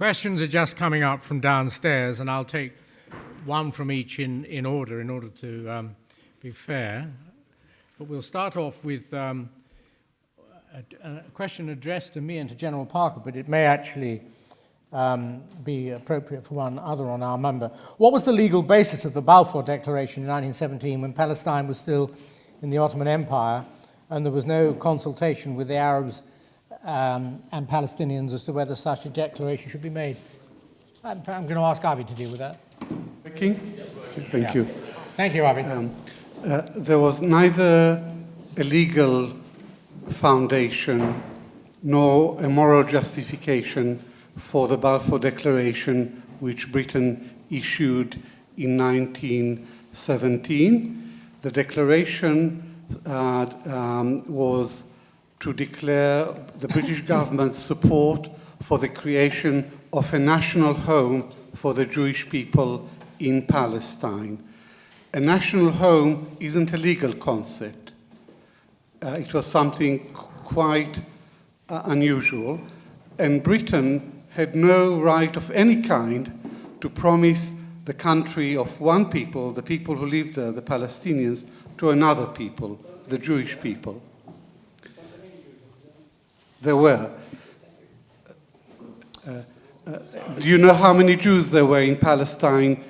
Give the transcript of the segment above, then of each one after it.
Questions are just coming up from downstairs, and I'll take one from each in order to be fair. But we'll start off with a question addressed to me and to General Parker, but it may actually be appropriate for one other on our member. What was the legal basis of the Balfour Declaration in 1917 when Palestine was still in the Ottoman Empire and there was no consultation with the Arabs and Palestinians as to whether such a declaration should be made? I'm going to ask Avi to deal with that. Thank you. Thank you, Avi. There was neither a legal foundation nor a moral justification for the Balfour Declaration, which Britain issued in 1917. The declaration was to declare the British government's support for the creation of a national home for the Jewish people in Palestine. A national home isn't a legal concept. It was something quite unusual, and Britain had no right of any kind to promise the country of one people, the people who lived there, the Palestinians, to another people, the Jewish people. There were. Do you know how many Jews there were in Palestine?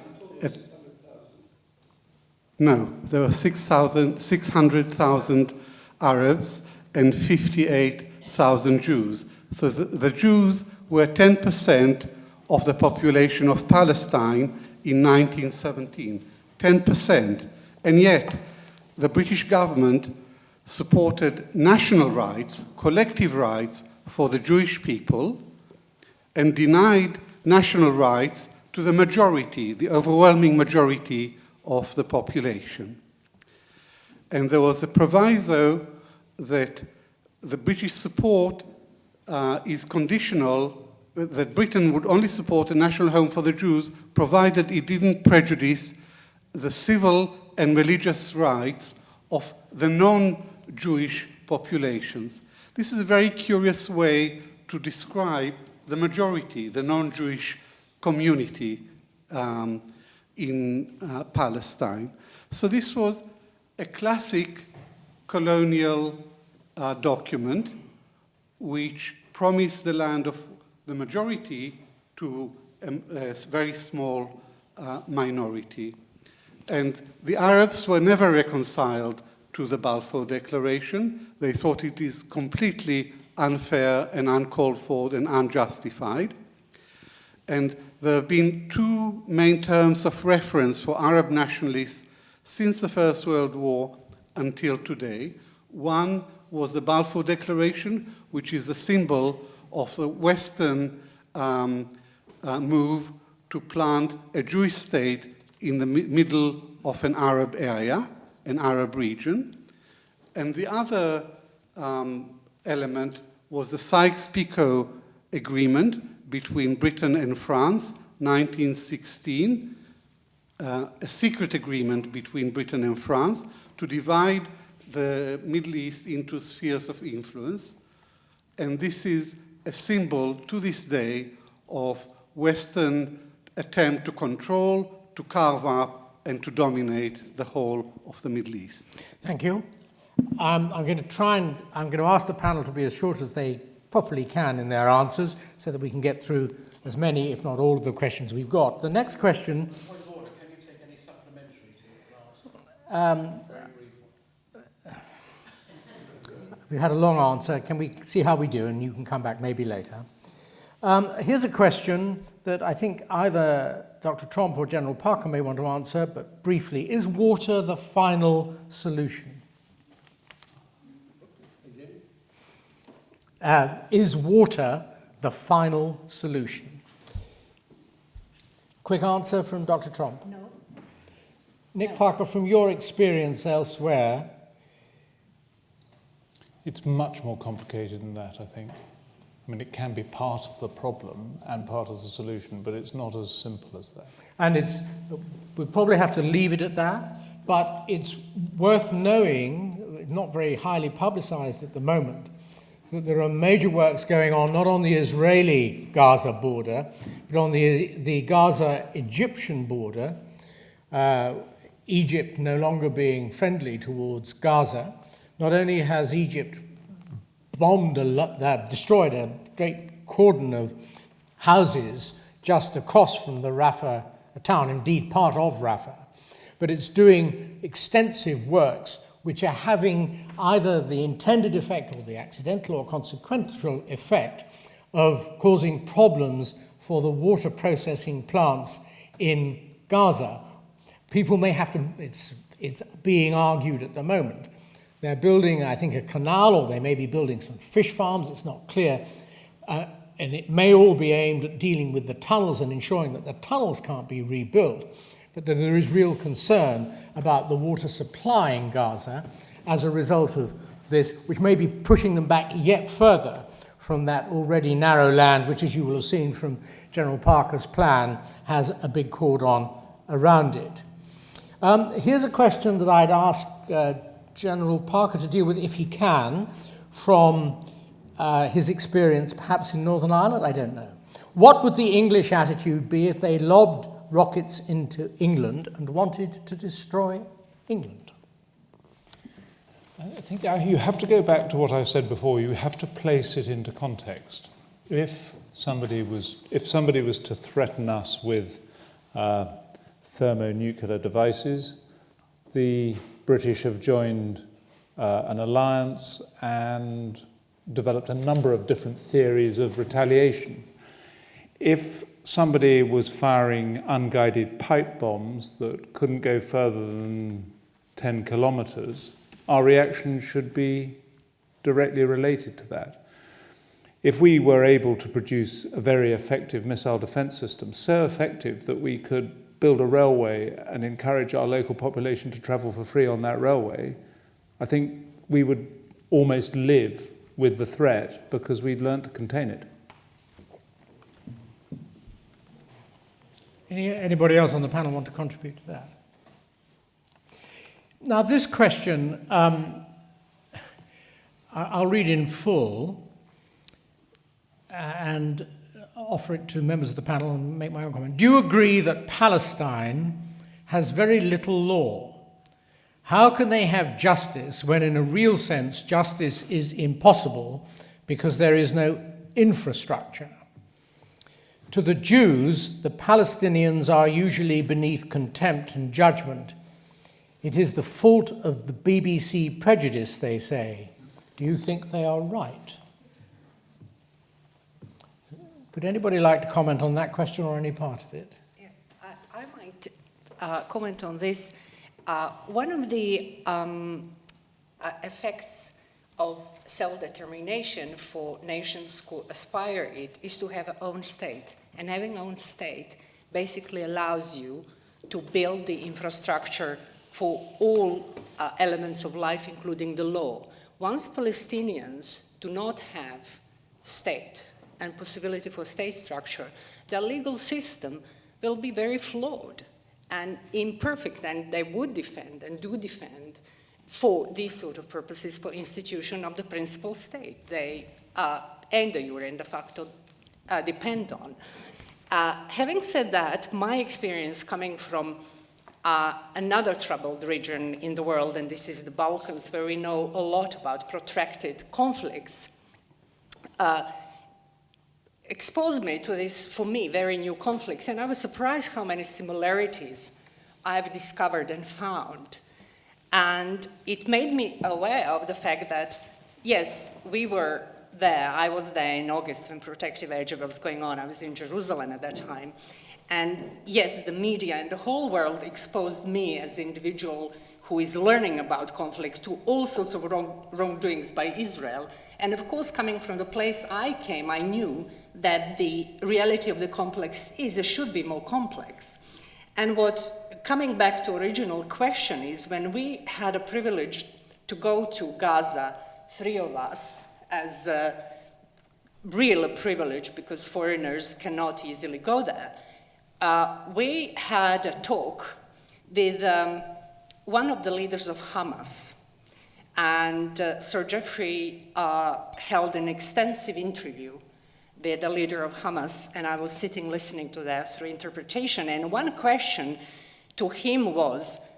No, there were 600,000 Arabs and 58,000 Jews. So the Jews were 10% of the population of Palestine in 1917. 10%. And yet, the British government supported national rights, collective rights for the Jewish people, and denied national rights to the majority, the overwhelming majority of the population. And there was a proviso that the British support is conditional, that Britain would only support a national home for the Jews provided it didn't prejudice the civil and religious rights of the non-Jewish populations. This is a very curious way to describe the majority, the non-Jewish community in Palestine. So this was a classic colonial document which promised the land of the majority to a very small minority. And the Arabs were never reconciled to the Balfour Declaration. They thought it is completely unfair and uncalled for and unjustified. And there have been two main terms of reference for Arab nationalists since the First World War until today. One was the Balfour Declaration, which is the symbol of the Western move to plant a Jewish state in the middle of an Arab area, an Arab region. And the other element was the Sykes-Picot Agreement between Britain and France, 1916, a secret agreement between Britain and France to divide the Middle East into spheres of influence. And this is a symbol to this day of Western attempt to control, to carve up, and to dominate the whole of the Middle East. Thank you. I'm going to ask the panel to be as short as they properly can in their answers so that we can get through as many, if not all, of the questions we've got. The next question... Point of order, can you take any supplementary to class? We had a long answer. Can we see how we do? And you can come back maybe later. Here's a question that I think either Dr. Tromp or General Parker may want to answer, but briefly. Is water the final solution? Is water the final solution? Quick answer from Dr. Tromp. No. Nick Parker, from your experience elsewhere. It's much more complicated than that, I think. I mean, it can be part of the problem and part of the solution, but it's not as simple as that. And we probably have to leave it at that, but it's worth knowing, not very highly publicized at the moment, that there are major works going on not on the Israeli-Gaza border, but on the Gaza-Egyptian border, Egypt no longer being friendly towards Gaza. Not only has Egypt destroyed a great cordon of houses just across from the Rafah town, indeed part of Rafah, but it's doing extensive works which are having either the intended effect or the accidental or consequential effect of causing problems for the water processing plants in Gaza. People may have to, it's being argued at the moment. They're building, I think, a canal, or they may be building some fish farms, it's not clear. And it may all be aimed at dealing with the tunnels and ensuring that the tunnels can't be rebuilt, but that there is real concern about the water supply in Gaza as a result of this, which may be pushing them back yet further from that already narrow land, which, as you will have seen from General Parker's plan, has a big cordon around it. Here's a question that I'd ask General Parker to deal with, if he can, from his experience perhaps in Northern Ireland, I don't know. What would the English attitude be if they lobbed rockets into England and wanted to destroy England? I think you have to go back to what I said before. You have to place it into context. If somebody was to threaten us with thermonuclear devices, the British have joined an alliance and developed a number of different theories of retaliation. If somebody was firing unguided pipe bombs that couldn't go further than 10 kilometers, our reaction should be directly related to that. If we were able to produce a very effective missile defense system, so effective that we could build a railway and encourage our local population to travel for free on that railway, I think we would almost live with the threat because we'd learned to contain it. Anybody else on the panel want to contribute to that? Now, this question, I'll read in full and offer it to members of the panel and make my own comment. Do you agree that Palestine has very little law? How can they have justice when, in a real sense, justice is impossible because there is no infrastructure? To the Jews, the Palestinians are usually beneath contempt and judgment. It is the fault of the BBC prejudice, they say. Do you think they are right? Would anybody like to comment on that question or any part of it? Yeah, I might comment on this. One of the effects of self-determination for nations who aspire it is to have their own state. And having own state basically allows you to build the infrastructure for all elements of life, including the law. Once Palestinians do not have state and possibility for state structure, their legal system will be very flawed and imperfect, and they would defend and do defend for these sort of purposes for institution of the principal state they and the jure and de facto depend on. Having said that, my experience coming from another troubled region in the world, and this is the Balkans, where we know a lot about protracted conflicts, exposed me to this, for me, very new conflicts. And I was surprised how many similarities I've discovered and found. And it made me aware of the fact that, yes, we were there. I was there in August when protective aid was going on. I was in Jerusalem at that time. And yes, the media and the whole world exposed me as an individual who is learning about conflict to all sorts of wrongdoings by Israel. And of course, coming from the place I came, I knew that the reality of the complex is, it should be more complex. And what, coming back to original question, is when we had a privilege to go to Gaza, three of us, as a real privilege because foreigners cannot easily go there, we had a talk with one of the leaders of Hamas. And Sir Geoffrey held an extensive interview with the leader of Hamas, and I was sitting listening to that through interpretation. And one question to him was,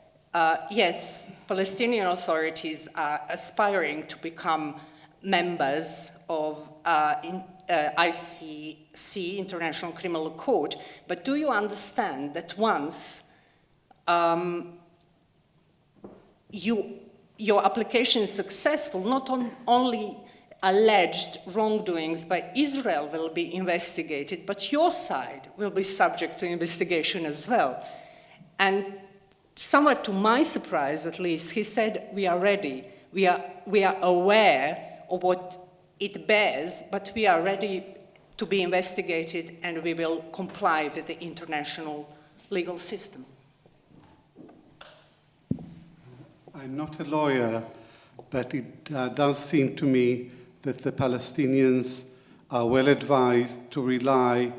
yes, Palestinian authorities are aspiring to become members of ICC, International Criminal Court, but do you understand that once your application is successful, not only alleged wrongdoings by Israel will be investigated, but your side will be subject to investigation as well. And somewhat to my surprise, at least, he said, we are ready. We are aware of what it bears, but we are ready to be investigated and we will comply with the international legal system. I'm not a lawyer, but it does seem to me that the Palestinians are well advised to rely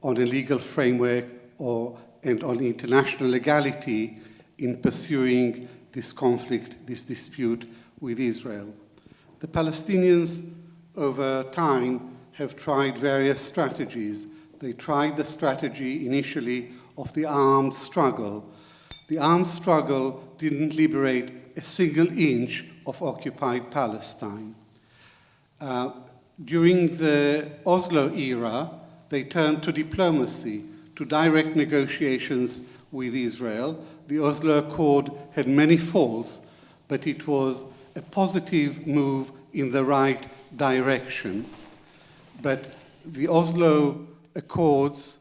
on a legal framework and on international legality in pursuing this conflict, this dispute with Israel. The Palestinians, over time, have tried various strategies. They tried the strategy initially of the armed struggle. The armed struggle didn't liberate a single inch of occupied Palestine. During the Oslo era, they turned to diplomacy, to direct negotiations with Israel. The Oslo Accord had many faults, but it was a positive move in the right direction. But the Oslo Accords,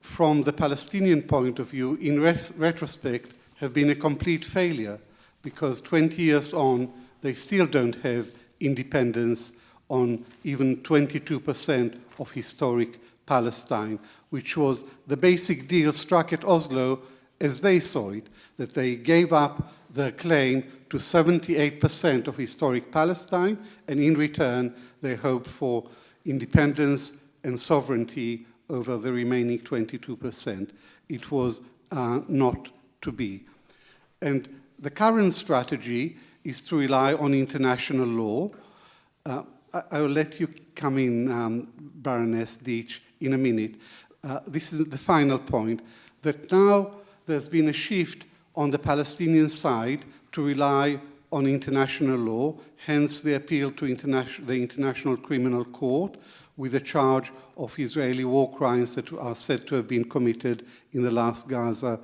from the Palestinian point of view, in retrospect, have been a complete failure, because 20 years on, they still don't have independence on even 22% of historic Palestine, which was the basic deal struck at Oslo as they saw it, that they gave up their claim to 78% of historic Palestine, and in return, they hoped for independence and sovereignty over the remaining 22%. It was not to be. And the current strategy is to rely on international law. I will let you come in, Baroness Deitch, in a minute. This is the final point, that now there's been a shift on the Palestinian side to rely on international law, hence the appeal to the International Criminal Court with a charge of Israeli war crimes that are said to have been committed in the last Gaza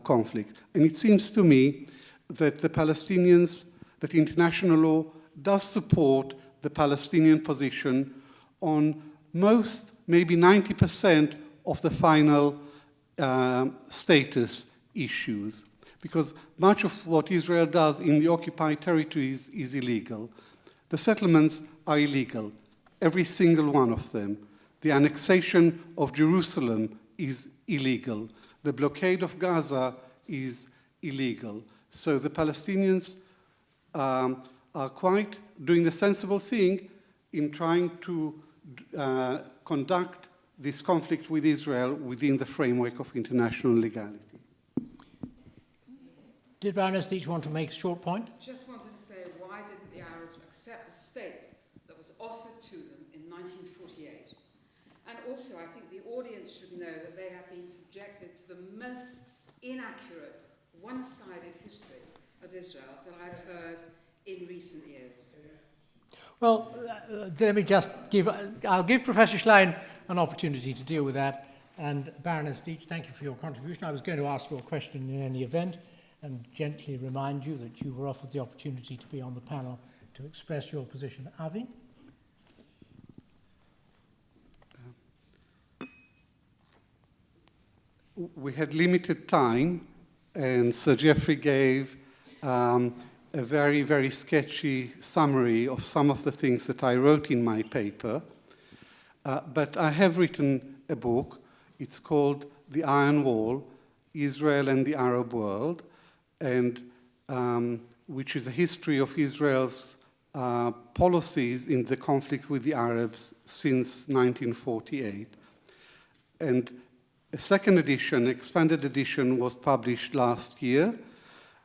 conflict. And it seems to me that the Palestinians, that international law does support the Palestinian position on most, maybe 90% of the final status issues, because much of what Israel does in the occupied territories is illegal. The settlements are illegal, every single one of them. The annexation of Jerusalem is illegal. The blockade of Gaza is illegal. So the Palestinians are quite doing the sensible thing in trying to conduct this conflict with Israel within the framework of international legality. Did Baroness Deitch want to make a short point? Just wanted to say, why didn't the Arabs accept the state that was offered to them in 1948? And also, I think the audience should know that they have been subjected to the most inaccurate, one-sided history of Israel that I've heard in recent years. Well, let me just I'll give Professor Schlein an opportunity to deal with that. And Baroness Deitch, thank you for your contribution. I was going to ask you a question in any event and gently remind you that you were offered the opportunity to be on the panel to express your position. Avi? We had limited time, and Sir Geoffrey gave a very, very sketchy summary of some of the things that I wrote in my paper. But I have written a book. It's called The Iron Wall, Israel and the Arab World, and which is a history of Israel's policies in the conflict with the Arabs since 1948. And a second edition, expanded edition, was published last year,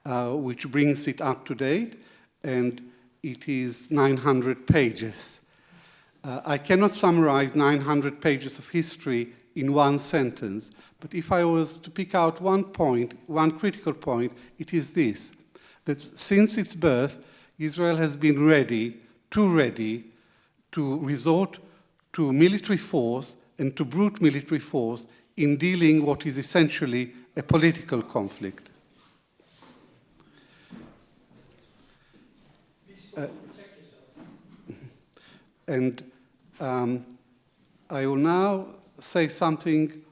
which brings it up to date. and it is 900 pages. I cannot summarize 900 pages of history in one sentence, but if I was to pick out one point, one critical point, it is this, that since its birth, Israel has been ready to resort to military force and to brute military force in dealing what is essentially a political conflict. And I will now say something.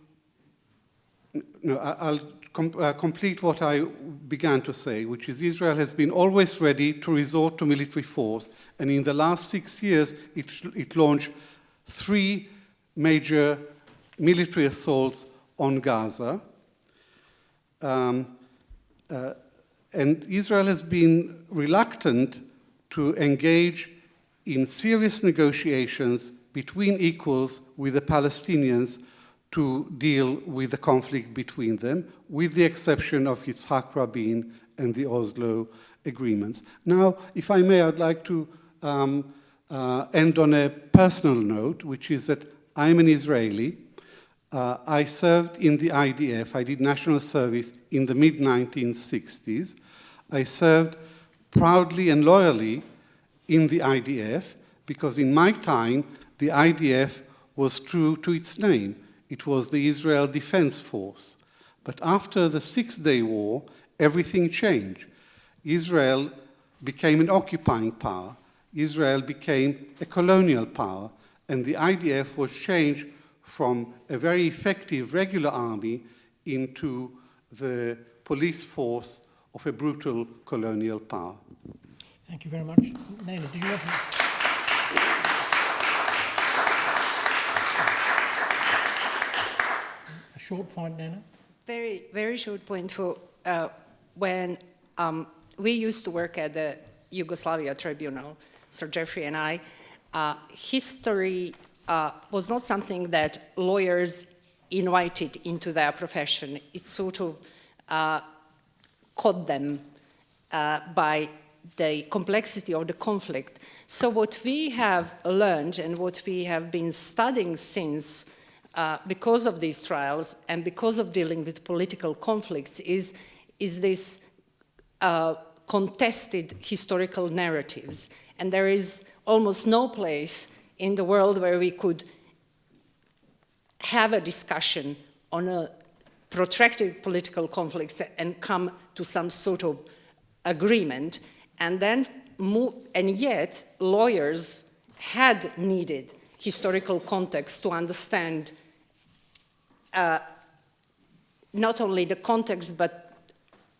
No, I'll complete what I began to say, which is Israel has been always ready to resort to military force, and in the last 6 years, it launched 3 major military assaults on Gaza. And Israel has been reluctant to engage in serious negotiations between equals with the Palestinians to deal with the conflict between them, with the exception of Yitzhak Rabin and the Oslo agreements. Now, if I may, I'd like to end on a personal note, which is that I'm an Israeli. I served in the IDF. I did national service in the mid-1960s. I served proudly and loyally in the IDF because in my time, the IDF was true to its name. It was the Israel Defense Force. But after the Six-Day War, everything changed. Israel became an occupying power. Israel became a colonial power. And the IDF was changed from a very effective regular army into the police force of a brutal colonial power. Thank you very much. Nena, did you want to... A short point, Nena? Very, very short point for when we used to work at the Yugoslavia Tribunal, Sir Geoffrey and I, history was not something that lawyers invited into their profession. It sort of caught them by the complexity of the conflict. So what we have learned and what we have been studying since, because of these trials and because of dealing with political conflicts, is this contested historical narratives. And there is almost no place in the world where we could have a discussion on a protracted political conflicts and come to some sort of agreement, and then move, and yet lawyers had needed historical context to understand not only the context but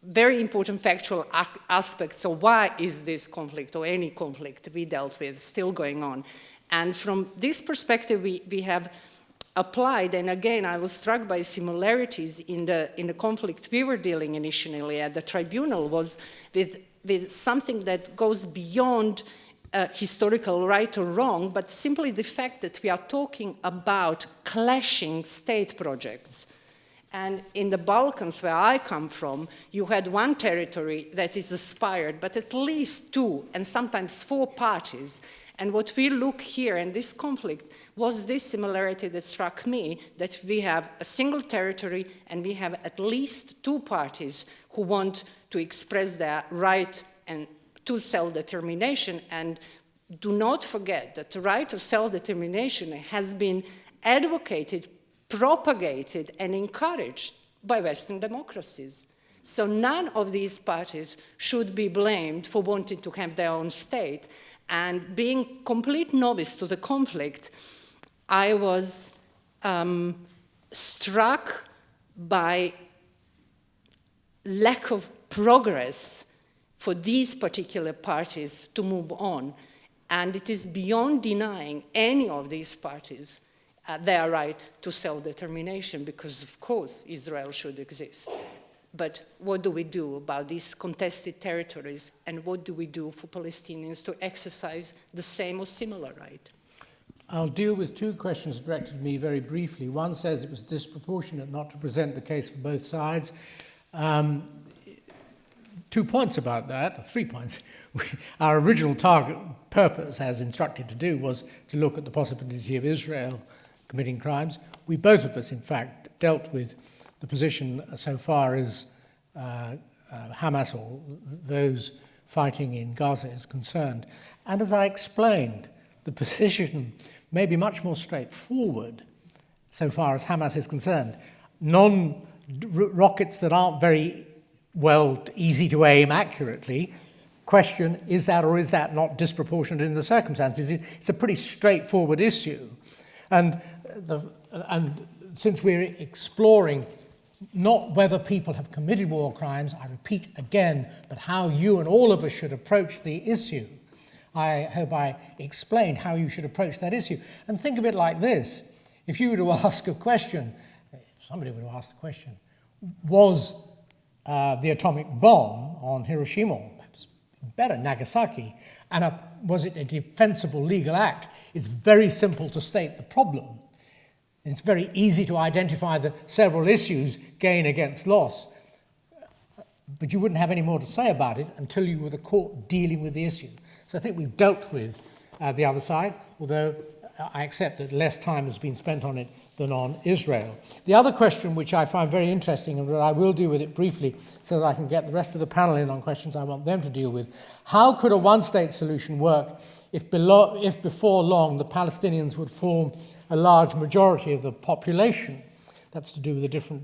very important factual aspects. So why is this conflict or any conflict we dealt with still going on? And from this perspective, we have applied, and again, I was struck by similarities in the conflict we were dealing initially at the tribunal was with something that goes beyond historical right or wrong, but simply the fact that we are talking about clashing state projects. And in the Balkans, where I come from, you had one territory that is aspired, but at least 2 and sometimes 4 parties. And what we look here in this conflict was this similarity that struck me, that we have a single territory and we have at least 2 parties who want to express their right and to self-determination. And do not forget that the right to self-determination has been advocated, propagated, and encouraged by Western democracies. So none of these parties should be blamed for wanting to have their own state. And being complete novice to the conflict, I was struck by lack of progress for these particular parties to move on. And it is beyond denying any of these parties their right to self-determination, because of course Israel should exist. But what do we do about these contested territories, and what do we do for Palestinians to exercise the same or similar right? I'll deal with 2 questions directed to me very briefly. One says it was disproportionate not to present the case for both sides. 2 points about that, 3 points. our original purpose, as instructed to do, was to look at the possibility of Israel committing crimes. We both of us, in fact, dealt with the position so far as Hamas or those fighting in Gaza is concerned. And as I explained, the position may be much more straightforward so far as Hamas is concerned. Rockets that aren't very easy to aim accurately. Question, is that or is that not disproportionate in the circumstances? It's a pretty straightforward issue. And since we're exploring not whether people have committed war crimes, I repeat again, but how you and all of us should approach the issue. I hope I explained how you should approach that issue. And think of it like this. If you were to ask a question, if somebody were to ask the question, was the atomic bomb on Hiroshima, perhaps better, Nagasaki, and was it a defensible legal act? It's very simple to state the problem. It's very easy to identify the several issues, gain against loss, but you wouldn't have any more to say about it until you were the court dealing with the issue. So I think we've dealt with the other side, although I accept that less time has been spent on it than on Israel. The other question, which I find very interesting, and I will deal with it briefly so that I can get the rest of the panel in on questions I want them to deal with. How could a one-state solution work if before long the Palestinians would form a large majority of the population? That's to do with the different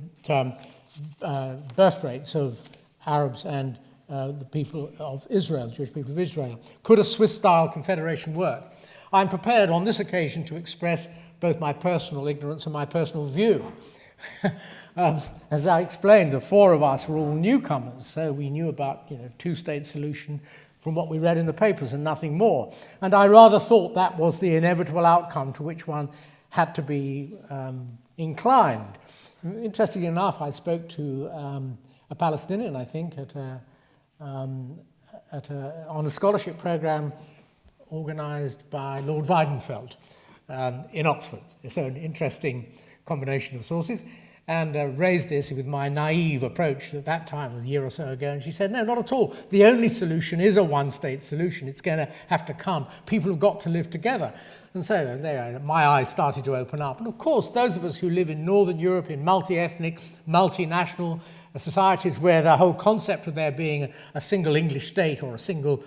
birth rates of Arabs and the people of Israel, the Jewish people of Israel. Could a Swiss-style confederation work? I'm prepared on this occasion to express both my personal ignorance and my personal view. As I explained, the four of us were all newcomers, so we knew about two-state solution from what we read in the papers and nothing more. And I rather thought that was the inevitable outcome to which one had to be inclined. Interestingly enough, I spoke to a Palestinian, I think, on a scholarship program organised by Lord Weidenfeld in Oxford. So an interesting combination of sources, and raised this with my naive approach at that time, a year or so ago, and she said, no, not at all. The only solution is a one-state solution. It's going to have to come. People have got to live together. And so there, my eyes started to open up. And of course, those of us who live in Northern Europe, in multi-ethnic, multinational societies where the whole concept of there being a single English state or a single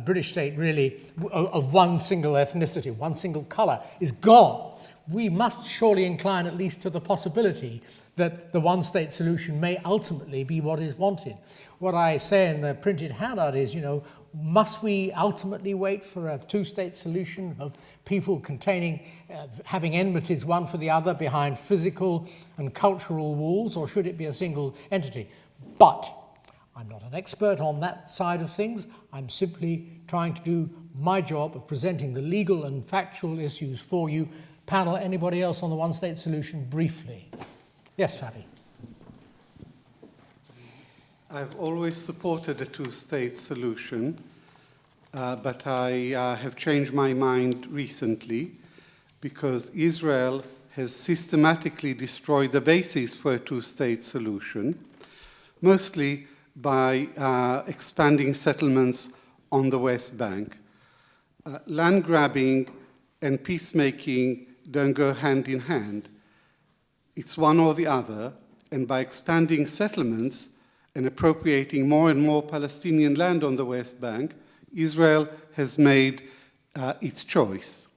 British state really of one single ethnicity, one single colour is gone. We must surely incline at least to the possibility that the one-state solution may ultimately be what is wanted. What I say in the printed handout is, must we ultimately wait for a two-state solution of people having enmities one for the other behind physical and cultural walls, or should it be a single entity? But I'm not an expert on that side of things. I'm simply trying to do my job of presenting the legal and factual issues for you. Panel, anybody else on the one-state solution briefly? Yes, Fabi. I've always supported a two-state solution, but I have changed my mind recently because Israel has systematically destroyed the basis for a two-state solution, mostly by expanding settlements on the West Bank. Land grabbing and peacemaking don't go hand in hand. It's one or the other, and by expanding settlements and appropriating more and more Palestinian land on the West Bank, Israel has made its choice.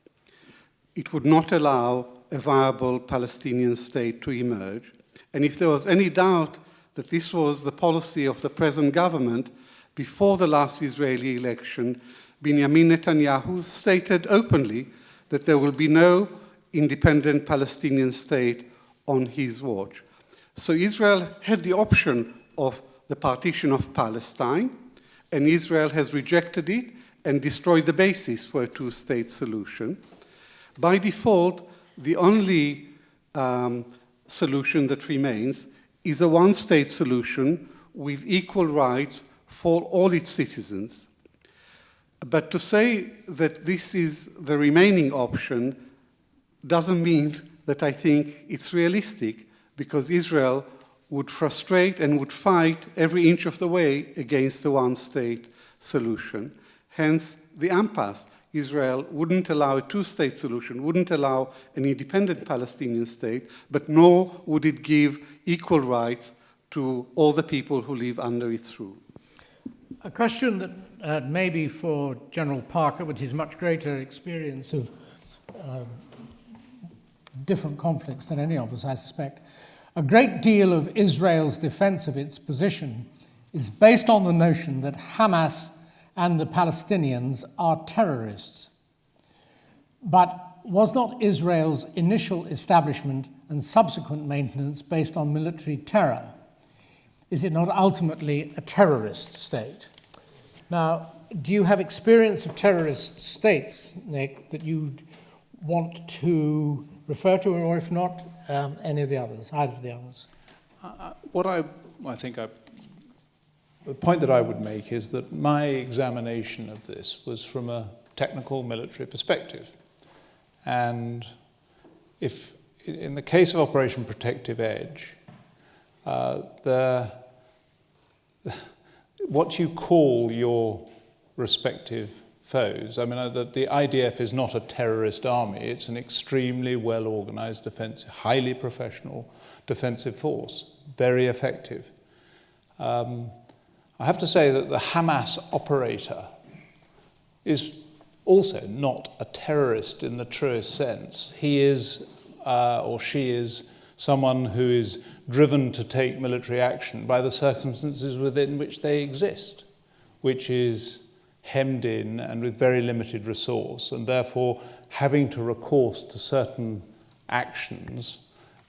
It would not allow a viable Palestinian state to emerge. And if there was any doubt that this was the policy of the present government, before the last Israeli election, Benjamin Netanyahu stated openly that there will be no independent Palestinian state on his watch. So Israel had the option of the partition of Palestine, and Israel has rejected it and destroyed the basis for a two-state solution. By default, the only solution that remains is a one-state solution with equal rights for all its citizens. But to say that this is the remaining option doesn't mean that I think it's realistic, because Israel would frustrate and would fight every inch of the way against the one-state solution. hence the impasse. Israel wouldn't allow a two-state solution, wouldn't allow an independent Palestinian state, but nor would it give equal rights to all the people who live under its rule. A question that maybe for General Parker, with his much greater experience of different conflicts than any of us, I suspect, a great deal of Israel's defense of its position is based on the notion that Hamas and the Palestinians are terrorists. But was not Israel's initial establishment and subsequent maintenance based on military terror? Is it not ultimately a terrorist state? Now, do you have experience of terrorist states, Nick, that you want to refer to, or if not, any of the others, either of the others? The point that I would make is that my examination of this was from a technical military perspective. And if, in the case of Operation Protective Edge, what you call your respective foes, I mean, the IDF is not a terrorist army, it's an extremely well-organized defensive, highly professional defensive force, very effective. I have to say that the Hamas operator is also not a terrorist in the truest sense. He is, or she is, someone who is driven to take military action by the circumstances within which they exist, which is hemmed in and with very limited resource, and therefore having to recourse to certain actions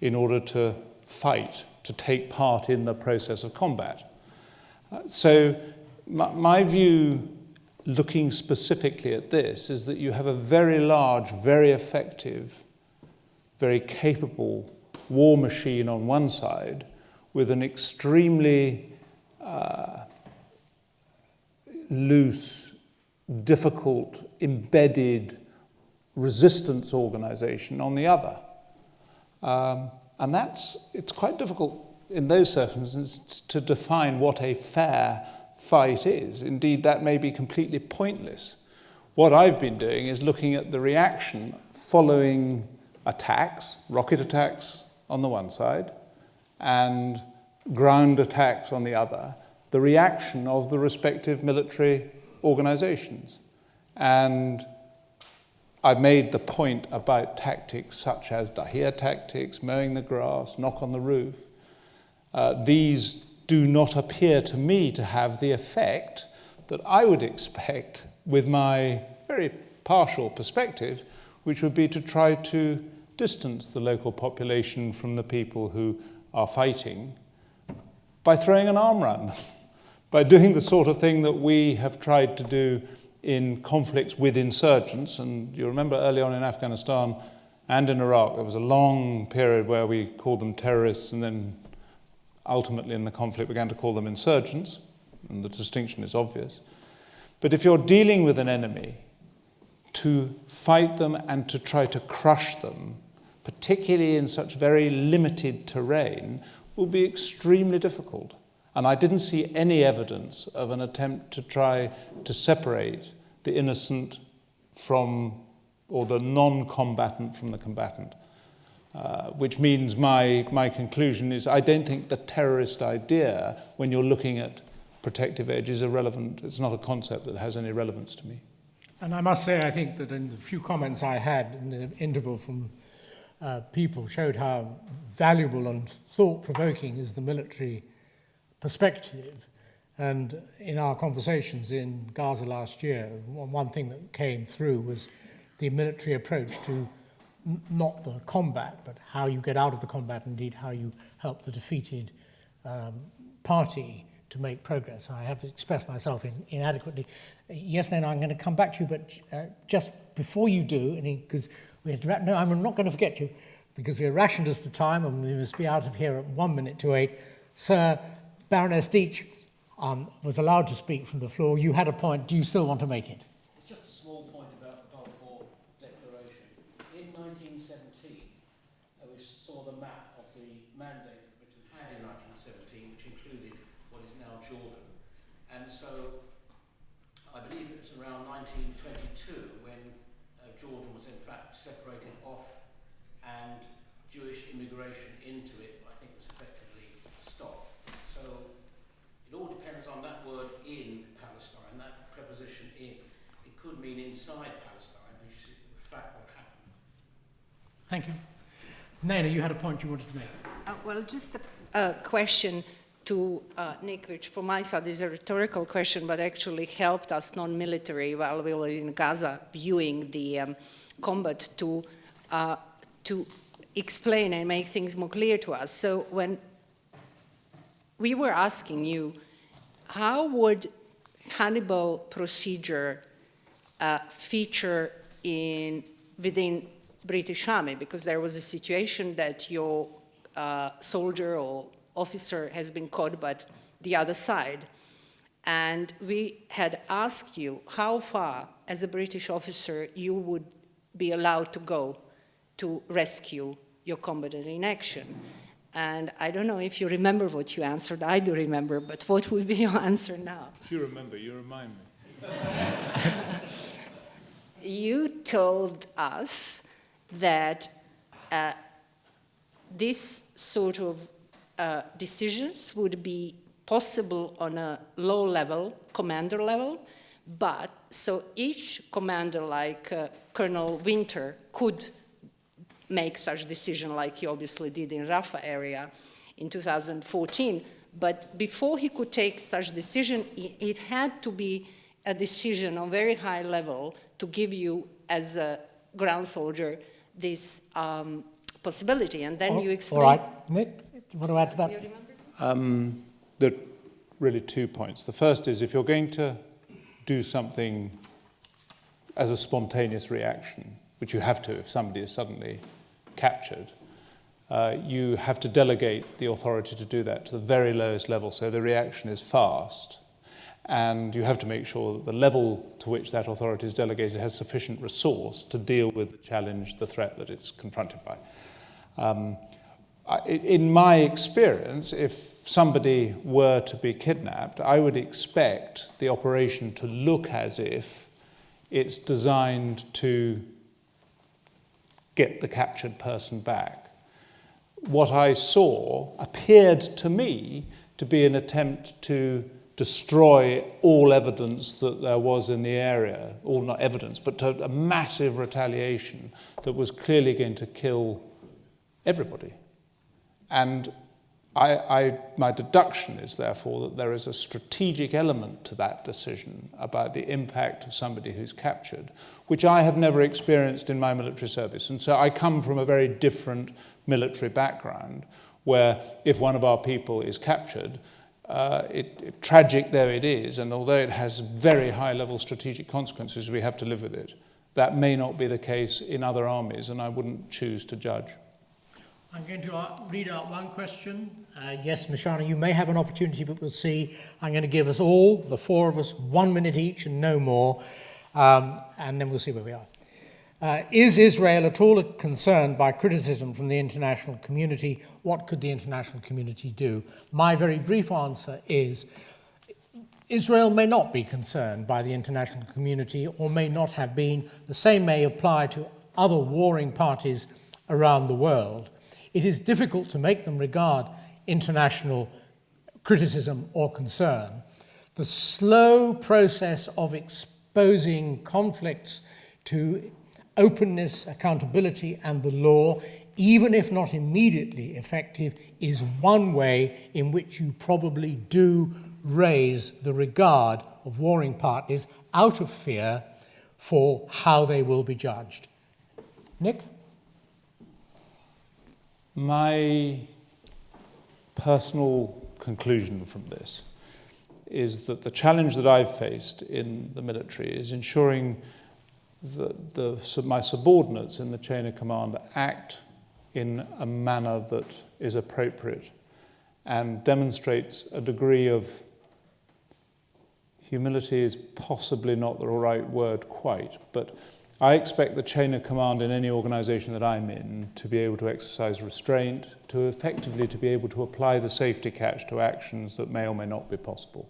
in order to fight, to take part in the process of combat. So my view, looking specifically at this, is that you have a very large, very effective, very capable war machine on one side with an extremely loose, difficult, embedded resistance organization on the other. And it's quite difficult in those circumstances to define what a fair fight is. Indeed, that may be completely pointless. What I've been doing is looking at the reaction following attacks, rocket attacks on the one side, and ground attacks on the other, the reaction of the respective military organizations. And I've made the point about tactics such as Dahir tactics, mowing the grass, knock on the roof. These do not appear to me to have the effect that I would expect with my very partial perspective, which would be to try to distance the local population from the people who are fighting by throwing an arm around them, by doing the sort of thing that we have tried to do in conflicts with insurgents. And you remember early on in Afghanistan and in Iraq, there was a long period where we called them terrorists, and then ultimately in the conflict began to call them insurgents, and the distinction is obvious. But if you're dealing with an enemy, to fight them and to try to crush them, particularly in such very limited terrain, will be extremely difficult. And I didn't see any evidence of an attempt to try to separate the innocent from, or the non-combatant from the combatant. Which means my conclusion is I don't think the terrorist idea, when you're looking at protective edge, is irrelevant. It's not a concept that has any relevance to me. And I must say, I think that in the few comments I had in the interval from people showed how valuable and thought-provoking is the military perspective. And in our conversations in Gaza last year, one thing that came through was the military approach to not the combat, but how you get out of the combat, indeed how you help the defeated party to make progress. I have expressed myself inadequately. Yes, then I'm going to come back to you, but just before you do, because no, I'm not going to forget you, because we're rationed as the time and we must be out of here at 1 minute to 8. Sir Baroness Deach was allowed to speak from the floor. You had a point. Do you still want to make it? It's just a small point about the Balfour Declaration. In 1917, we saw the map of the mandate that Britain had in 1917, which included what is now Jordan. And so I believe it was around 1922 when Jordan was in fact separated off and Jewish immigration into it, I think, was effectively stopped. So it all depends on that word in Palestine, that preposition in. It could mean inside Palestine, which is in fact what happened. Thank you. Naina, you had a point you wanted to make. Well, just a question to Nick, which from my side is a rhetorical question, but actually helped us non-military while we were in Gaza viewing the combat to explain and make things more clear to us. So when we were asking you, how would Hannibal procedure feature within British Army? Because there was a situation that your soldier or officer has been caught by the other side. And we had asked you how far, as a British officer, you would be allowed to go to rescue your combatant in action. And I don't know if you remember what you answered. I do remember, but what would be your answer now? If you remember, you remind me. You told us that this sort of decisions would be possible on a low level, commander level, but so each commander like Colonel Winter could make such decision like he obviously did in Rafah area in 2014, but before he could take such decision, it had to be a decision on very high level to give you as a ground soldier this possibility, and then you explain. All right, Nick, do you want to add to that? Do you remember? There are really 2 points. The first is if you're going to do something as a spontaneous reaction, which you have to if somebody is suddenly captured, you have to delegate the authority to do that to the very lowest level, so the reaction is fast. And you have to make sure that the level to which that authority is delegated has sufficient resource to deal with the challenge, the threat that it's confronted by. In my experience, if somebody were to be kidnapped, I would expect the operation to look as if it's designed to get the captured person back. What I saw appeared to me to be an attempt to destroy all evidence that there was in the area, all not evidence, but a massive retaliation that was clearly going to kill everybody. And my deduction is therefore that there is a strategic element to that decision about the impact of somebody who's captured, which I have never experienced in my military service. And so I come from a very different military background, where if one of our people is captured, tragic though it is, and although it has very high-level strategic consequences, we have to live with it. That may not be the case in other armies, and I wouldn't choose to judge. I'm going to read out one question. Yes, Mishana, you may have an opportunity, but we'll see. I'm going to give us all, the 4 of us, 1 minute each and no more, and then we'll see where we are. Is Israel at all concerned by criticism from the international community? What could the international community do? My very brief answer is Israel may not be concerned by the international community or may not have been. The same may apply to other warring parties around the world. It is difficult to make them regard international criticism or concern. The slow process of exposing conflicts to openness, accountability, and the law, even if not immediately effective, is one way in which you probably do raise the regard of warring parties out of fear for how they will be judged. Nick? My personal conclusion from this is that the challenge that I've faced in the military is ensuring that my subordinates in the chain of command act in a manner that is appropriate and demonstrates a degree of humility is possibly not the right word quite, but I expect the chain of command in any organisation that I'm in to be able to exercise restraint, to effectively to be able to apply the safety catch to actions that may or may not be possible.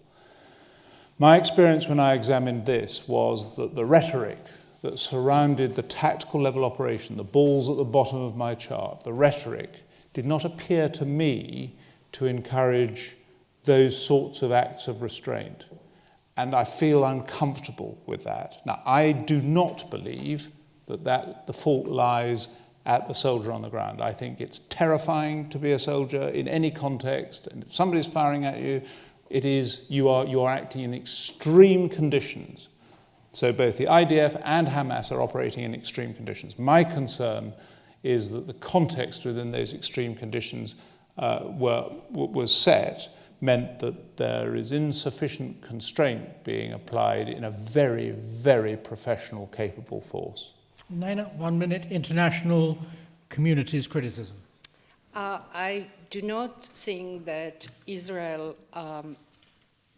My experience when I examined this was that the rhetoric that surrounded the tactical level operation, the balls at the bottom of my chart, the rhetoric did not appear to me to encourage those sorts of acts of restraint. And I feel uncomfortable with that. Now, I do not believe that the fault lies at the soldier on the ground. I think it's terrifying to be a soldier in any context, and if somebody's firing at you, it is you are acting in extreme conditions. So both the IDF and Hamas are operating in extreme conditions. My concern is that the context within those extreme conditions was set meant that there is insufficient constraint being applied in a very, very professional, capable force. Naina, 1 minute, international community's criticism. I do not think that Israel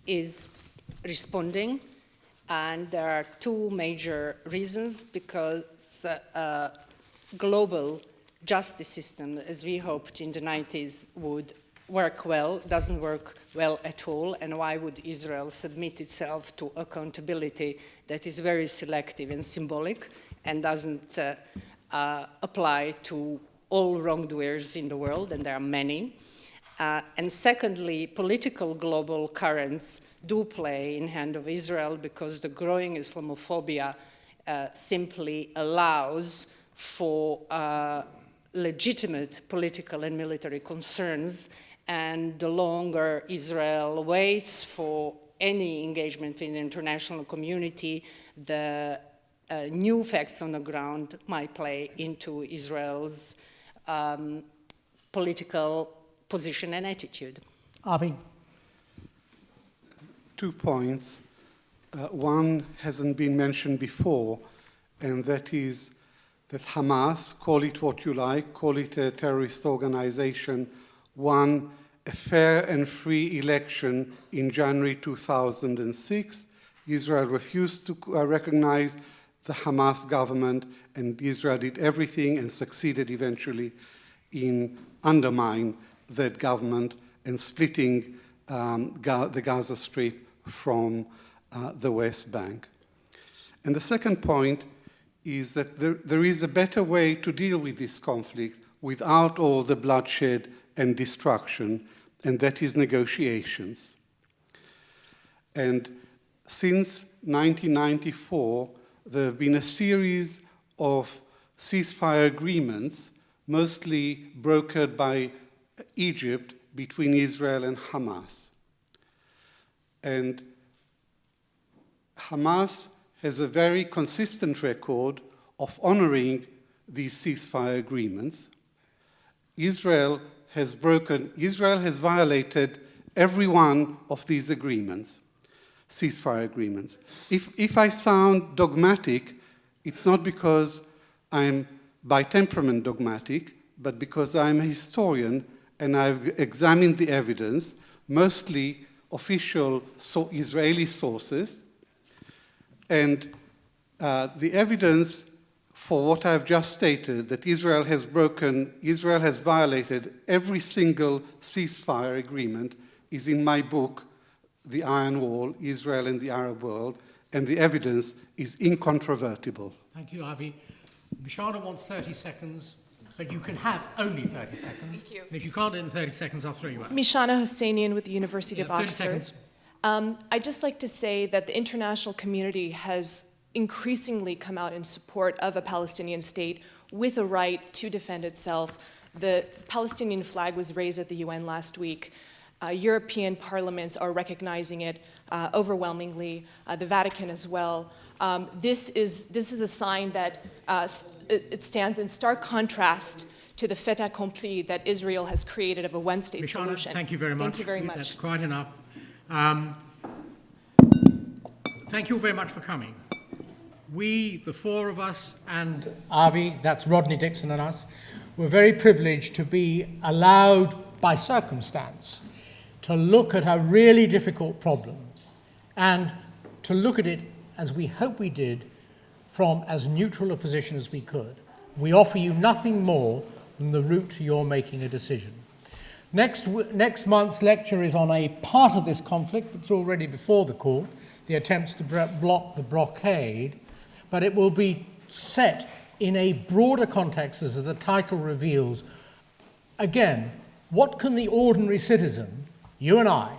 is responding, and there are two major reasons, because global justice system, as we hoped in the 90s, would work well, doesn't work well at all, and why would Israel submit itself to accountability that is very selective and symbolic and doesn't apply to all wrongdoers in the world, and there are many. And secondly, political global currents do play in hand of Israel, because the growing Islamophobia simply allows for legitimate political and military concerns, and the longer Israel waits for any engagement in the international community, the new facts on the ground might play into Israel's political position and attitude. Avi? 2 points. One hasn't been mentioned before, and that is that Hamas, call it what you like, call it a terrorist organization, won a fair and free election in January 2006. Israel refused to recognize the Hamas government, and Israel did everything and succeeded eventually in undermining that government and splitting the Gaza Strip from the West Bank. And the second point is that there is a better way to deal with this conflict without all the bloodshed and destruction, and that is negotiations. And since 1994, there have been a series of ceasefire agreements, mostly brokered by Egypt, between Israel and Hamas. And Hamas has a very consistent record of honoring these ceasefire agreements. Israel has violated every one of these agreements, ceasefire agreements. If I sound dogmatic, it's not because I'm by temperament dogmatic, but because I'm a historian and I've examined the evidence, mostly official Israeli sources, and the evidence for what I've just stated, that Israel has violated every single ceasefire agreement, is in my book, The Iron Wall, Israel and the Arab World, and the evidence is incontrovertible. Thank you, Avi. Mishana wants 30 seconds, but you can have only 30 seconds. Thank you. And if you can't do it in 30 seconds, I'll throw you out. Mishana Hosseinian with the University of 30 Oxford. seconds. I'd just like to say that the international community has increasingly come out in support of a Palestinian state with a right to defend itself. The Palestinian flag was raised at the UN last week. European parliaments are recognizing it overwhelmingly, the Vatican as well. This is a sign that it stands in stark contrast to the fait accompli that Israel has created of a one-state Mishana, solution. thank you very much. Thank you very much. That's quite enough. Thank you very much for coming. We, the four of us, and Avi, that's Rodney Dixon and us, were very privileged to be allowed by circumstance to look at a really difficult problem and to look at it, as we hope we did, from as neutral a position as we could. We offer you nothing more than the route to your making a decision. Next month's lecture is on a part of this conflict that's already before the court, the attempts to block the blockade, but it will be set in a broader context, as the title reveals. Again, what can the ordinary citizen, you and I,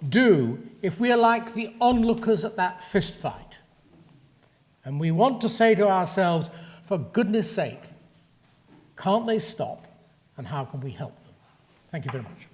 do if we are like the onlookers at that fist fight? And we want to say to ourselves, for goodness sake, can't they stop, and how can we help them? Thank you very much.